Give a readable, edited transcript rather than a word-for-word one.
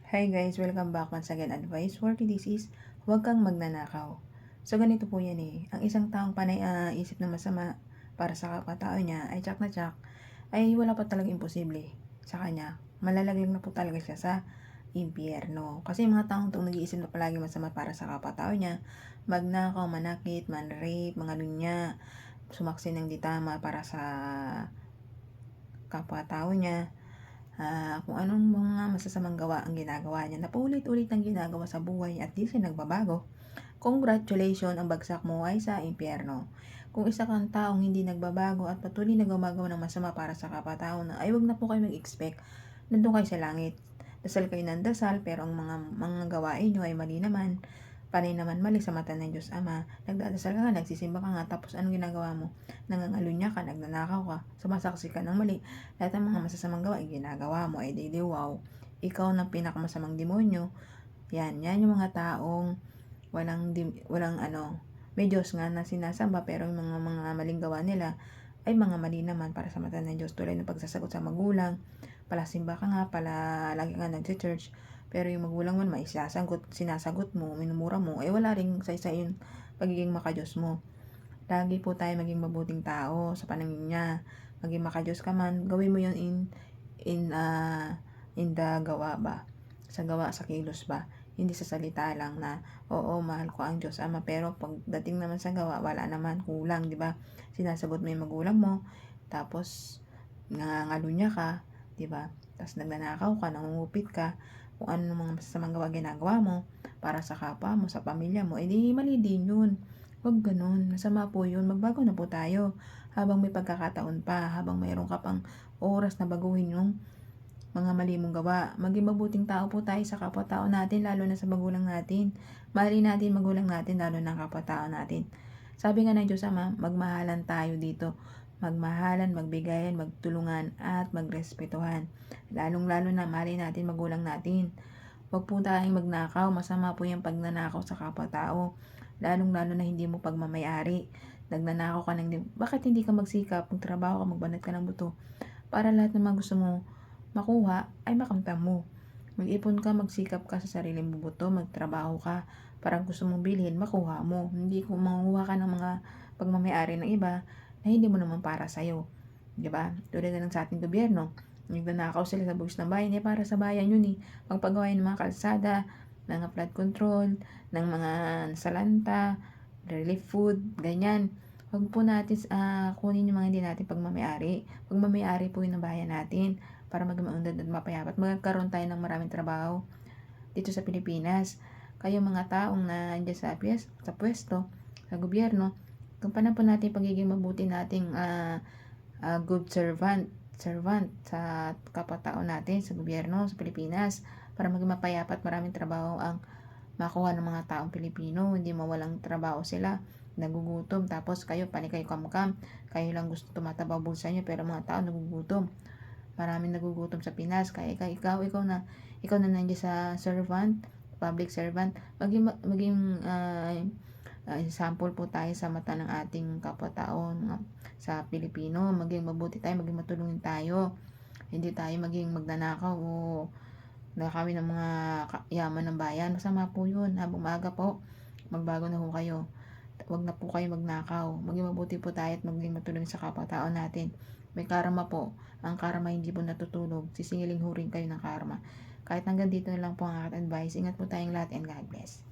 Hi guys, welcome back once again. Advice for this is, huwag kang magnanakaw. So ganito po yan eh. Ang isang taong panay isip na masama para sa kapwa-tao niya ay tsak na tsak ay wala pa talagang imposible sa kanya. Malalaglag na po talaga siya sa impyerno. Kasi yung mga taong itong nag-iisip na palagi masama para sa kapwa-tao niya, magnakaw, manakit, manrape, mga lunya, sumaksi ng di tama para sa kapwa-tao niya, kung anong mga masasamang gawa ang ginagawa niya na paulit-ulit ang ginagawa sa buhay at di siya nagbabago. Congratulations, ang bagsak mo ay sa impyerno. Kung isa kang taong hindi nagbabago at patuloy na gumagawa ng masama para sa kapwa-tao na ay wag na po kayo mag-expect, nandun kayo sa langit. Dasal kayo ng dasal pero ang mga gawain nyo ay mali naman. Panay naman mali sa mata ng Diyos Ama. Nagdadasal ka nga, nagsisimba ka nga, tapos anong ginagawa mo? Nangangalunya ka, nagnanakaw ka, sumasaksi ka ng mali. Lahat ng mga masasamang gawa ay ginagawa mo, ay di wow. Ikaw ng pinakamasamang demonyo. Yan yung mga taong walang may Diyos nga na sinasamba pero yung mga maling gawa nila ay mga mali naman para sa mata ng Diyos, tulad ng pagsasagot sa magulang, palasimba ka nga, lagi nga nag-church, pero yung magulang mo naman sinasagot mo, minumura mo, wala ring sa yung pagiging makadiyos mo. Lagi po tayo maging mabuting tao sa paningin niya. Maging makadiyos ka man, gawin mo yun in the gawa ba? Sa gawa, sa kilos ba? Hindi sa salita lang na, oo, mahal ko ang Diyos Ama, pero pagdating naman sa gawa, wala naman, kulang, di ba? Sinasagot mo yung magulang mo, tapos nangangalunya ka, di ba? Tapos nagnanakaw ka, nangungupit ka, kung ano mga masasamang gawa ginagawa mo para sa kapwa mo, sa pamilya mo, di mali din yun. Huwag ganun, masama po yun. Magbago na po tayo habang may pagkakataon pa, habang mayroon ka pang oras na baguhin yung mga mali mong gawa. Maging mabuting tao po tayo sa kapwa-tao natin, lalo na sa magulang natin. Mahalin natin magulang natin, lalo na kapwa-tao natin. Sabi nga ng Diyos Ama, magmahalan tayo dito. Magmahalan, magbigayan, magtulungan, at magrespetuhan. Lalong-lalo na mahalin natin magulang natin. Huwag po tayong magnakaw. Masama po yung pagnanakaw sa kapwa-tao. Lalong-lalo na hindi mo pagmamayari. Nagnanakaw ka bakit hindi ka magsikap, magtrabaho ka, magbanat ka ng buto, para lahat ng mga gusto mo makuha ay makamtan mo. Mag-ipon ka, magsikap ka sa sariling bubuto, magtrabaho ka, parang gusto mong bilhin, makuha mo. Hindi kung manguha ka ng mga pagmamayari ng iba na hindi mo naman para sa'yo. Diba? Tulad na lang sa ating gobyerno, nagnanakaw sila sa buwis ng bayan, para sa bayan yun eh. Pagpagawa ng mga kalsada, mga flood control, ng mga salanta, relief food, ganyan. Huwag po natin kunin yung mga hindi natin pagmamayari. Pagmamayari po yun ng bayan natin para maging maunlad at mapayapat. Magkaroon tayo ng maraming trabaho dito sa Pilipinas. Kayo mga taong na andyan sa pwesto, sa gobyerno, gampanan po natin pagiging mabuti nating good servant sa kapwa-tao natin sa gobyerno sa Pilipinas para maging mapayapat, maraming trabaho ang makuha ng mga taong Pilipino, hindi mawalang trabaho sila, nagugutom, tapos kayo kayo kamkam, kayo lang gusto tumataba bulsa nyo, pero mga tao nagugutom. Maraming nagugutom sa Pinas, kaya ikaw na nandiyan sa servant, public servant, maging example po tayo sa mata ng ating kapwa-tao sa Pilipino. Maging mabuti tayo, maging matulungin tayo. Hindi tayo maging magnanakaw o nakakawin ng mga yaman ng bayan. Masama po yun. Habang maaga po, magbago na po kayo. Huwag na po kayo magnakaw. Maging mabuti po tayo at maging matulungin sa kapwa-tao natin. May karma po. Ang karma hindi po natutulog. Sisingilin ho rin kayo ng karma. Kahit hanggang dito na lang po ang aking advice. Ingat po tayong lahat and God bless.